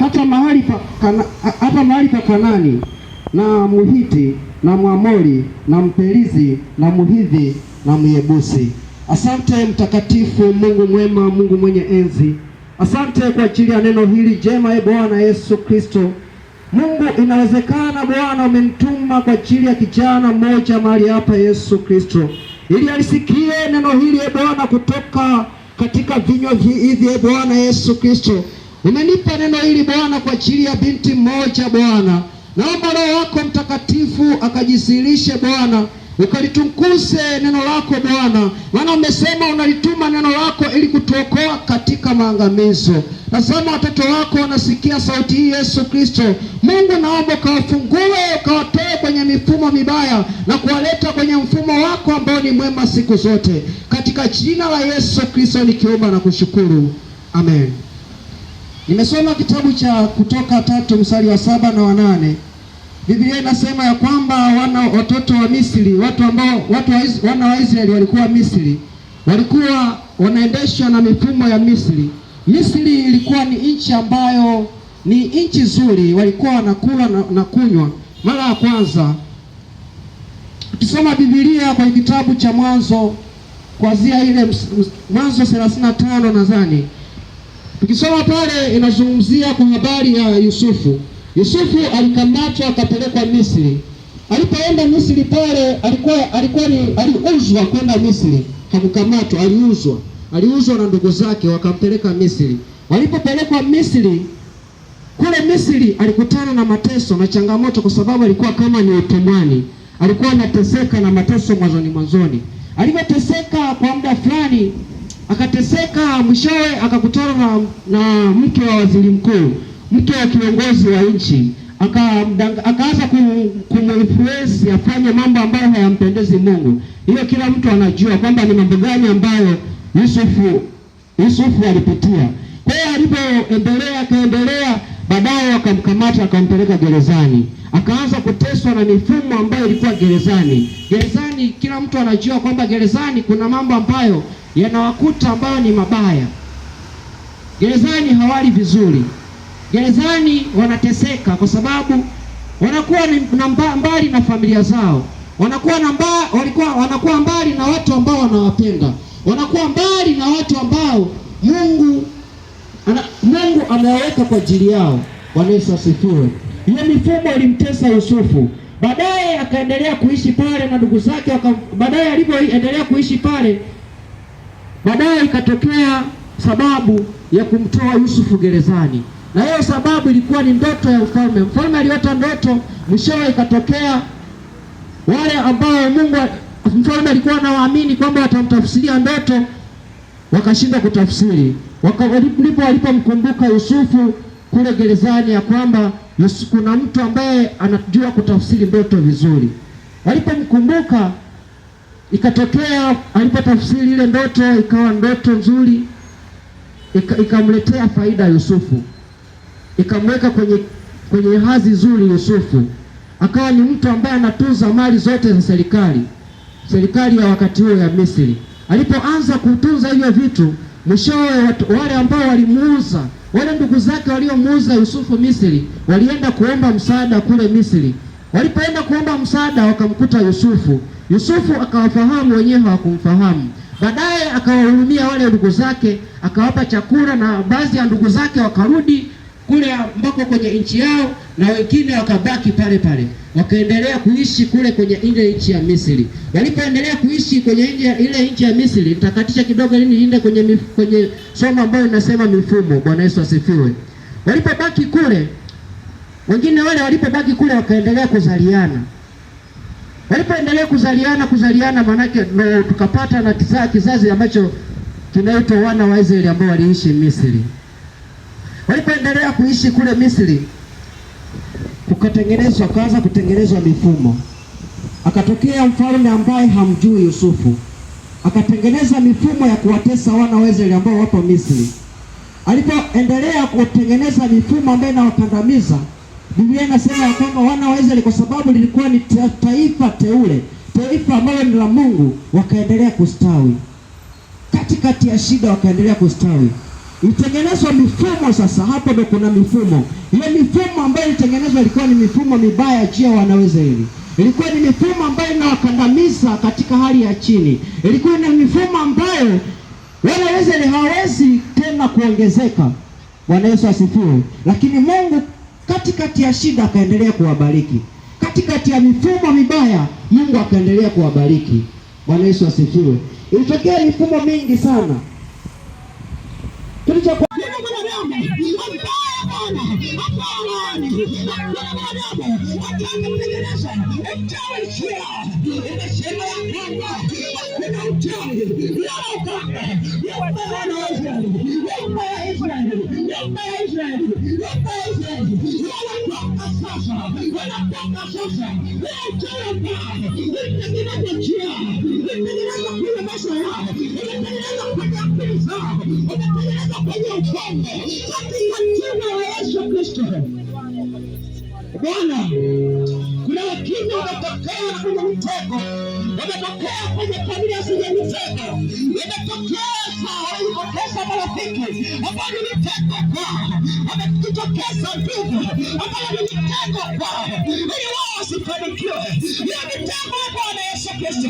hata mahali pa Kanani na Muhiti na Mwamori na Mperizi na Muhivi na Myebusi. Asante mtakatifu, Mungu mwema, Mungu mwenye enzi. Asante kwa ajili ya neno hili jema, Bwana Yesu Kristo. Mungu, inawezekana Bwana umenituma kwa ajili ya kijana mmoja mahali hapa, Yesu Kristo, ili alisikie neno hili Bwana kutoka katika vinywa hivi Bwana Yesu Kristo. Umenipa neno hili Bwana kwa ajili ya binti mmoja Bwana. Naomba Roho wako Mtakatifu akajisirishe Bwana, ukalitukuse neno lako Bwana, maana umesema unalituma neno lako ili kutuokoa katika maangamizo. Tazama watoto wako wanasikia sauti hii, Yesu Kristo. Mungu, naomba ukawafungue, ukawatoe kwenye mifumo mibaya na kuwaleta kwenye mfumo wako ambao ni mwema siku zote, katika jina la Yesu Kristo nikiomba na kushukuru, amen. Nimesoma kitabu cha Kutoka 3 mstari wa 7 na wa 8. Biblia inasema ya kwamba watoto wa Misri, wana wa Israeli walikuwa Misri, walikuwa wanaendeshwa na mifumo ya Misri. Misri ilikuwa ni nchi ambayo ni nchi nzuri, walikuwa wanakula na kunywa. Mara ya kwanza ukisoma Biblia kwa kitabu cha Mwanzo, kuanzia ile Mwanzo 35 nadhani, tukisoma pale inazungumzia kwa habari ya Yusufu. Yusufu alikamatwa akapelekwa Misri. Alipoenda Misri pale aliuzwa kwenda Misri. Hakukamatwa, aliuzwa na ndugu zake wakampeleka Misri. Walipopelekwa Misri, kule Misri alikutana na mateso na changamoto, kwa sababu alikuwa kama ni utumwani. Alikuwa anateseka na mateso mwanzoni. Alipoteseka kwa muda fulani, akateseka, mwishowe akakutana na mke wa waziri mkuu, mke wa kiongozi wa nchi. Akaanza kuminfluence afanye mambo ambayo hayampendezi Mungu. Hiyo kila mtu anajua kwamba ni mambo gani ambayo Yusufu alipitia. Kwa hiyo akaendelea, baadaye akamkamata akampeleka gerezani. Akaanza kuteswa na mifumo ambayo ilikuwa gerezani. Gerezani kila mtu anajua kwamba gerezani kuna mambo ambayo yanawakuta ambayo ni mabaya. Gerezani hawali vizuri. Gerezani wanateseka kwa sababu wanakuwa mbali na familia zao. Wanakuwa mbali na watu ambao wanawapenda. Wanakuwa mbali na watu ambao Mungu amewaweka kwa ajili yao. Bwana Yesu asifiwe. Hiyo mifumo ilimtesa Yusufu. Baadaye akaendelea kuishi pale na ndugu zake. Baadaye alipoendelea kuishi pale, baadaye ikatokea sababu ya kumtoa Yusufu gerezani. Na hiyo sababu ilikuwa ni ndoto ya mfalme. Mfalme aliota ndoto, mwishowe ikatokea wale ambao mfalme alikuwa anawaamini kwamba watamtafsiria ndoto, wakashindwa kutafsiri. Walipomkumbuka Yusufu kule gerezani ya kwamba kuna mtu ambaye anajua kutafsiri ndoto vizuri. Walipomkumbuka, ikatokea alipotafsiri ile ndoto ikawa ndoto nzuri, ikamletea faida Yusufu. Ikamweka kwenye hadhi nzuri Yusufu. Akawa ni mtu ambaye anatunza mali zote za serikali ya wakati huo ya Misri. Alipoanza kutunza hivyo vitu, mwishowe wale ambao walimuuza, wale ndugu zake waliomuuza Yusufu Misri, walienda kuomba msaada kule Misri. Walipoenda kuomba msaada, wakamkuta Yusufu. Yusufu akawafahamu, wenyewe hawakumfahamu. Baadaye akawahurumia wale ndugu zake, akawapa chakula, na baadhi ya ndugu zake wakarudi kule ambako kwenye nchi yao, na wengine wakabaki pale. Wakaendelea kuishi kule kwenye ile nchi ya Misri. Walipoendelea kuishi kwenye ile nchi ya Misri, nitakatisha kidogo ili niende kwenye somo ambayo linasema mifumo. Bwana Yesu asifiwe. Walipobaki kule, wengine wale walipobaki kule wakaendelea kuzaliana. Walipoendelea kuzaliana, manake ndio tukapata na kizazi ambacho kinaitwa wana wa Israeli ambao waliishi Misri. Walipoendelea kuishi kule Misri, kaanza kutengenezwa mifumo. Akatokea mfalme ambaye hamjui Yusufu, akatengeneza mifumo ya kuwatesa wana wa Israeli ambao wapo Misri. Alipoendelea kutengeneza mifumo ambayo inawakandamiza, Biblia inasema ya kwamba wana wa Israeli, kwa sababu lilikuwa ni taifa teule, taifa ambalo ni la Mungu, wakaendelea kustawi. Katikati ya shida wakaendelea kustawi. itengenezwa mifumo. Sasa hapo ndo kuna mifumo. Ile mifumo ambayo ilitengenezwa ilikuwa ni mifumo mibaya juu ya wana wa Israeli. Ilikuwa ni mifumo ambayo inawakandamiza katika hali ya chini. Ilikuwa ni mifumo ambayo wana wa Israeli hawezi tena kuongezeka. Bwana Yesu asifiwe. Lakini Mungu katikati ya shida akaendelea kuwabariki. Katikati ya mifumo mibaya Mungu akaendelea kuwabariki. Bwana Yesu asifiwe. Ilitokea mifumo mingi sana. Bwana, kuna wakini wametokea kwenye mitego, wametokea kwenye familia zenye mitego, wametokeza walipoteza marafiki ambao ni mitego kwao, wametokeza ndugu ambao ni mitego kwao, ili wao wasifanikiwe. Hiyo mitego ya Bwana Yesu Kristo,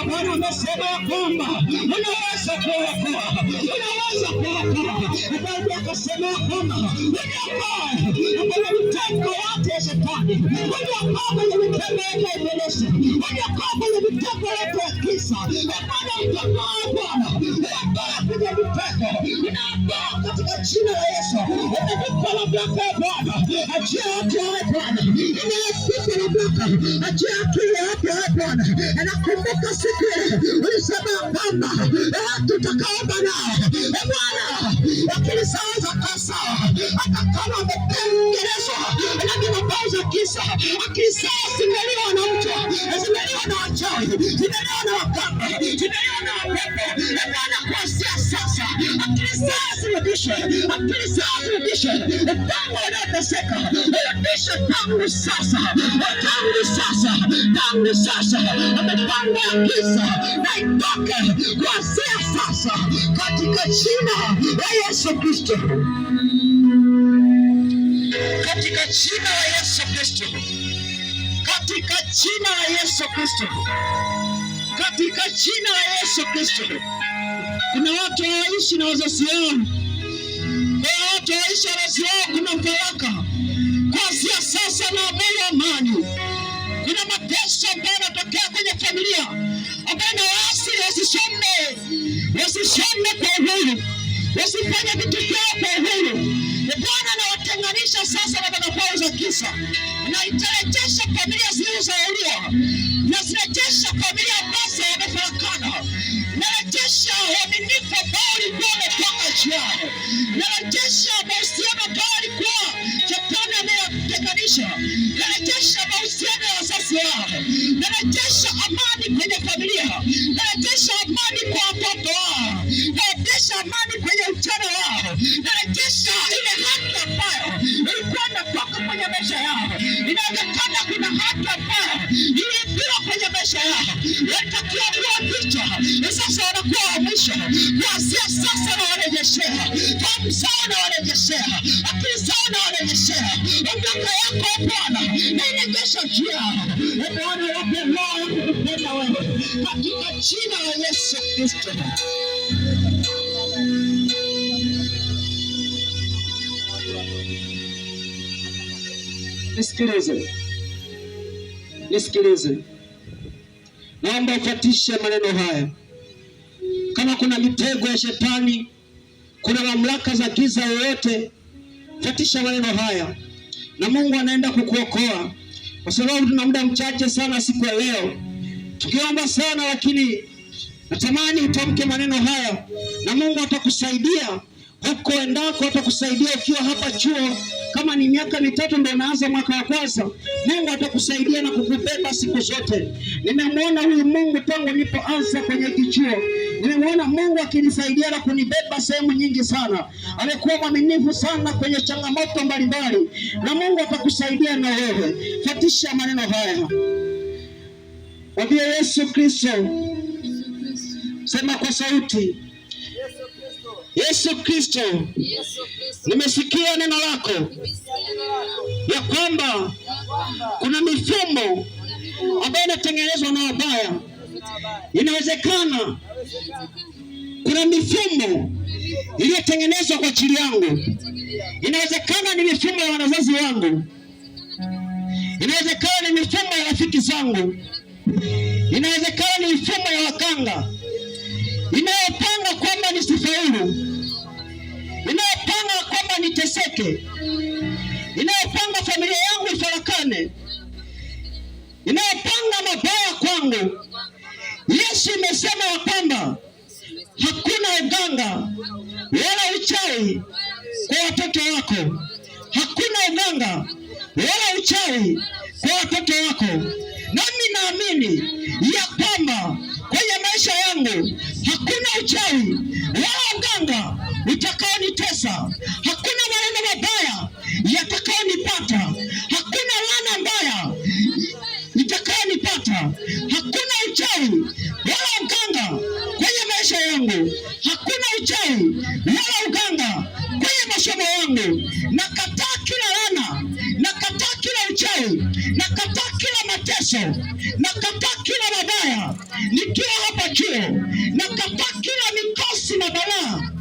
Bwana amesema ya kwamba unaweza kuokoa, unaweza kuokoa. Bwana akasema ya kwamba uniokoe ambao mitego yote ya Shetani, uniokoe kwenye mitego yote ya ibilisi, uniokoe kwenye mitego yote ya kisa. Bwana mtakoa Bwana, uniokoe kwenye mitego, uniokoe katika jina la Yesu. Umevikwa na mamlaka ya Bwana, achia watu wawe Bwana, umevikwa na mamlaka, achia akili yako ya Bwana. Nakumbuka siku ile ulisema kwamba watu utakaomba nao Bwana akili zao zitakaa sawa, hata kama wametengenezwa na madhabahu za kisa. Akili zao zimeliwa na mtu, zimeliwa na wachawi, zimeliwa na waganga, zimeliwa na mapepo. Bwana kuanzia sasa akili zao zirudishwe, akili zao zirudishwe. Tangu wanaoteseka rudishe tangu sasa, tangu sasa, tangu sasa. Wamepanga ya kisa na itoke kuanzia sasa katika jina la Yesu Kristo, katika jina la Yesu Kristo, katika jina la Yesu Kristo, katika jina la Yesu Kristo. Kuna watu waishi na wazazi wao, kuna watu waishi na wazazi wao, kuna baraka kuanzia sasa na amani. Kuna mateso ambayo yanatokea kwenye familia ambayo waasi wasishone kwa uhuru, wasifanye vitu vyao kwa uhuru. Bwana anawatenganisha sasa na madhabahu za kisa, na itarejesha familia zilizozauliwa, na zirejesha familia ambazo wamefarakana, narejesha uaminifu ambao ulikuwa umetoka njiani, narejesha mahusiano ambayo alikuwa Shetani ameyatenganisha, narejesha mahusiano ya wazazi wao, narejesha amani kwenye familia, narejesha amani kwa watoto wao, narejesha amani kwenye ujana wao, narejesha ile haki ambayo ilikuwa inatoka kwenye maisha yao. Inaonekana kuna haki ambayo iliibiwa kwenye maisha yao, watakiwa kuwa vichwa, sasa wanakuwa wa mwisho. Kuanzia sasa na warejeshea fahamu zao, na warejeshea akili zao, na warejeshea mamlaka yako Bwana, na irejesha juu yao Bwana. Wape roho ya kukupenda wewe katika jina la Yesu Kristo. Nisikilize, naomba ufuatishe maneno haya. Kama kuna mitego ya Shetani, kuna mamlaka za giza yoyote, fuatisha maneno haya na Mungu anaenda kukuokoa. Kwa sababu tuna muda mchache sana siku ya leo, tukiomba sana, lakini natamani utamke maneno haya na Mungu atakusaidia huko endako, atakusaidia ukiwa hapa chuo. Kama ni miaka mitatu ndio unaanza mwaka wa kwanza, Mungu atakusaidia na kukubeba siku zote. Nimemwona huyu Mungu tangu nilipoanza kwenye kichuo, nimemwona Mungu akinisaidia na kunibeba sehemu nyingi sana. Amekuwa mwaminifu sana kwenye changamoto mbalimbali, na Mungu atakusaidia na wewe. Fuatisha maneno haya, mwambie Yesu Kristo, sema kwa sauti, Yesu Kristo, nimesikia neno lako ya kwamba kuna mifumo ambayo inatengenezwa na wabaya. Inawezekana kuna mifumo iliyotengenezwa kwa ajili yangu. Inawezekana ni mifumo ya wazazi wangu, inawezekana ni mifumo ya rafiki zangu, inawezekana ni mifumo ya wakanga inayopanga kwamba nisifaulu, inayopanga kwamba niteseke, inayopanga familia yangu ifarakane, inayopanga mabaya kwangu. Yesu imesema ya kwamba hakuna uganga wala uchawi kwa watoto wako. Hakuna uganga wala uchawi kwa watoto wako. Nami naamini ya kwamba kwenye maisha yangu hakuna uchawi wala uganga utakaonitesa. Hakuna maneno mabaya yatakaonipata. Hakuna laana mbaya itakaonipata. Hakuna uchawi wala uganga kwenye maisha yangu. Hakuna uchawi wala uganga kwenye masomo yangu. Nakataa kila laana, nakataa kila uchawi, nakataa kila mateso, nakataa kila mabaya nikiwa hapa chuo. Nakataa kila mikosi na balaa,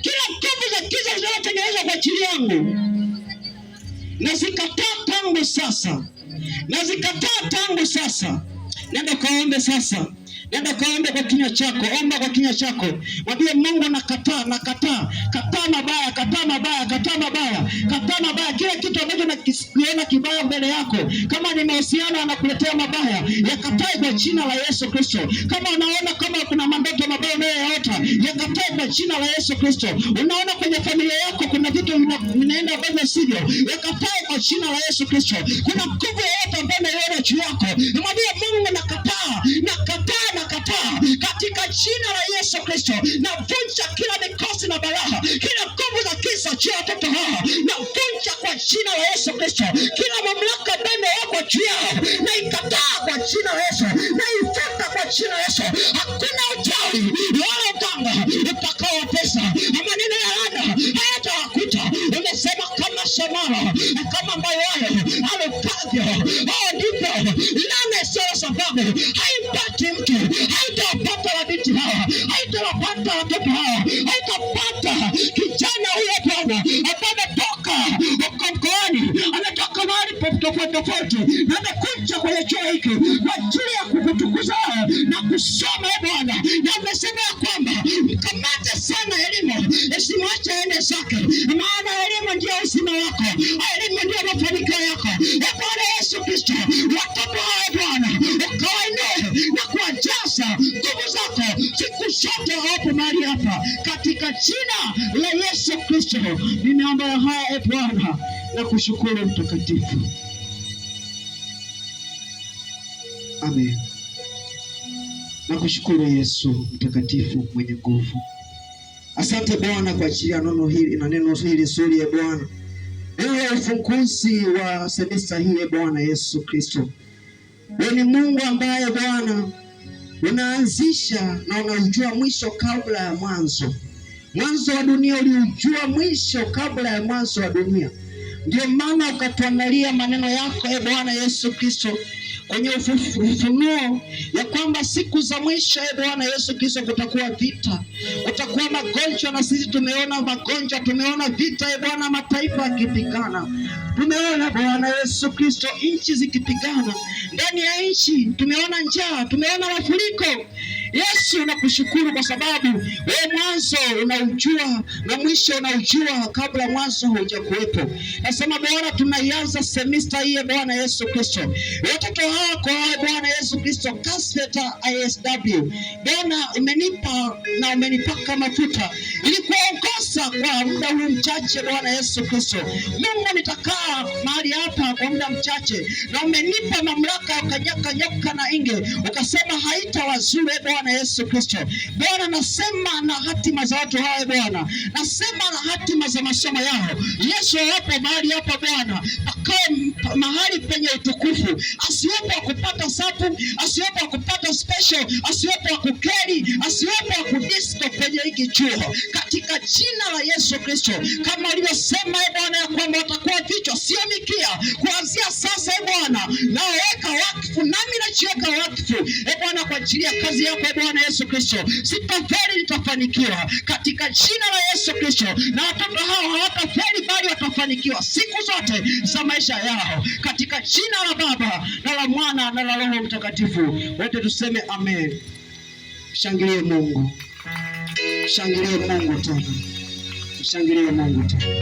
kila nguvu za giza zinazotengenezwa kwa ajili yangu. Nazikataa tangu sasa, nazikataa tangu sasa. Nenda kaombe sasa. Nenda kaombe kwa kinywa chako. Omba kwa kinywa chako. Mwambie Mungu, nakataa, nakataa. Kataa mabaya, kataa mabaya, kataa mabaya, kataa mabaya. Kila kitu ambacho nakiona kibaya mbele yako, kama ni mahusiano anakuletea mabaya, yakatae kwa jina la Yesu Kristo. Kama unaona kama kuna mandoto mabaya unayoyaota, yakatae kwa jina la Yesu Kristo. Unaona kwenye familia yako kuna vitu vinaenda ambavyo sivyo, yakatae kwa jina la Yesu Kristo. Kuna nguvu yoyote ambayo unaiona juu yako, mwambie Mungu, nakataa, nakataa, nakataa katika jina la Yesu Kristo. Navunja kila mikosi na balaa, kila nguvu za kisa juu ya watoto hawa, navunja kwa jina la Yesu Kristo. Kila mamlaka ambayo imewekwa juu yao, na ikataa kwa jina la Yesu, na ifuta kwa jina la Yesu. Hakuna uchawi wala uganga utakaowatesa. Maneno ya laana hayatawakuta. Umesema kama Samara, kama ambayo wao alokavyo, hao ndipo laana isiyo sababu haipati mtu, haitawapata wabinti hawa, haitawapata watoto hawa, haitapata kijana huyo Bwana ambaye ametoka mkoani, ametoka mahali tofauti na amekuja kwenye chuo hiki kwa ajili ya kukutukuza na kusoma Bwana. Na amesema ya kwamba mkamate sana elimu, usimwache aende zake, maana elimu ndio uzima wako, elimu ndio mafanikio yako. Bwana Yesu Kristo, watoto hawa Bwana ukawainue na kuwajaza nguvu zako siku zote hapo mahali hapa, katika jina la Yesu Kristo nimeomba haya Bwana na kushukuru mtakatifu. Amen. Na kushukuru Yesu mtakatifu mwenye nguvu. Asante Bwana kwa ajili ya neno hili na neno hili zuri Bwana. Wewe ufunguzi wa semesta hii Bwana Yesu Kristo. Wewe ni Mungu ambaye Bwana unaanzisha na unajua mwisho kabla ya mwanzo. Mwanzo wa dunia uliujua mwisho kabla ya mwanzo wa dunia. Ndio maana ukatuandalia maneno yako Bwana Yesu Kristo kwenye ufunuo ya kwamba siku za mwisho Bwana Yesu Kristo kutakuwa vita, kutakuwa magonjwa, na sisi tumeona magonjwa, tumeona vita Bwana, mataifa yakipigana. Tumeona Bwana Yesu Kristo nchi zikipigana, ndani ya nchi tumeona njaa, tumeona mafuriko. Yesu nakushukuru kwa sababu wewe mwanzo unaujua na mwisho unaujua kabla mwanzo hujakuwepo. Nasema Bwana, tunaianza semester hii Bwana Yesu Kristo. Watoto wako Bwana Yesu Kristo, Kasfeta ISW Bwana umenipa na umenipaka mafuta ili kuongoza kwa muda huu mchache Bwana Yesu Kristo. Mungu, nitakaa mahali hapa kwa muda mchache na umenipa mamlaka ya kanyaka nyoka na inge, ukasema haitawazuru Bwana Bwana Yesu Kristo. Bwana, nasema na hatima za watu hawa Bwana, nasema na hatima za masomo yao. Yesu, hapo mahali hapa Bwana, pakae mahali penye utukufu, asiwepo kupata sapu, asiwepo kupata special, asiwepo kukeri, asiwepo kudisco kwenye hiki chuo, katika jina la Yesu Kristo. Kama ulivyosema Bwana ya kwamba watakuwa vichwa sio mikia, kuanzia sasa Bwana naweka wakfu, nami najiweka wakfu Bwana kwa ajili ya kazi yako Bwana Yesu Kristo. Sitafeli, nitafanikiwa katika jina la Yesu Kristo, na watoto hao hawatafeli bali watafanikiwa siku zote za maisha yao, katika jina la Baba na la Mwana na la Roho Mtakatifu. Wote tuseme amen. Shangilie Mungu, shangilie Mungu tena, shangilie Mungu tena.